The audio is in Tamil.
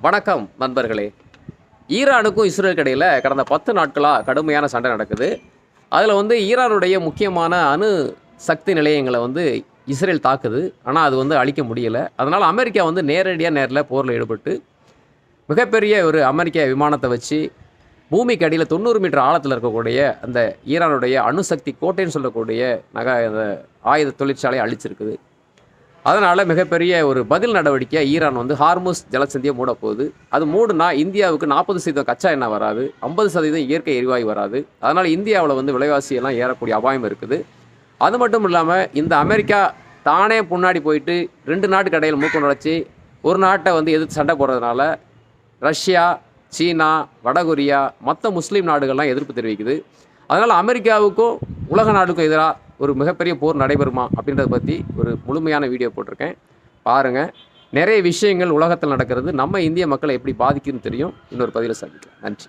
வணக்கம் நண்பர்களே. ஈரானுக்கும் இஸ்ரேலுக்கு இடையில் கடந்த 10 நாட்களாக கடுமையான சண்டை நடக்குது. அதில் ஈரானுடைய முக்கியமான அணு சக்தி நிலையங்களை இஸ்ரேல் தாக்குது. ஆனால் அது அழிக்க முடியலை. அதனால் அமெரிக்கா நேரில் போரில் ஈடுபட்டு மிகப்பெரிய ஒரு அமெரிக்க விமானத்தை வச்சு பூமிக்கு அடியில் 90 மீட்டர் ஆழத்தில் இருக்கக்கூடிய அந்த ஈரானுடைய அணுசக்தி கோட்டைன்னு சொல்லக்கூடிய அந்த ஆயுத தொழிற்சாலையை அழிச்சிருக்குது. அதனால் மிகப்பெரிய ஒரு பதில் நடவடிக்கை ஈரான் ஹார்முஸ் ஜலசந்தியை மூட போகுது. அது மூடுனா இந்தியாவுக்கு 40% கச்சா எண்ணெய் வராது, 50% இயற்கை எரிவாயு வராது. அதனால் இந்தியாவில் விலைவாசியெல்லாம் ஏறக்கூடிய அபாயம் இருக்குது. அது மட்டும் இல்லாமல் இந்த அமெரிக்கா தானே முன்னாடி போயிட்டு 2 நாட்டுக்கு இடையில் மூக்கு நுழைச்சி ஒரு நாட்டை எதிர்த்து சண்டை போடுறதுனால ரஷ்யா, சீனா, வடகொரியா மற்ற முஸ்லீம் நாடுகள்லாம் எதிர்ப்பு தெரிவிக்குது. அதனால் அமெரிக்காவுக்கும் உலக நாடுக்கும் எதிராக ஒரு மிகப்பெரிய போர் நடைபெறுமா அப்படின்றத பற்றி ஒரு முழுமையான வீடியோ போட்டிருக்கேன், பாருங்கள். நிறைய விஷயங்கள் உலகத்தில் நடக்கிறது, நம்ம இந்திய மக்களை எப்படி பாதிக்குதுன்னு தெரியும். இன்னொரு பதிவில் சந்திக்கலாம். நன்றி.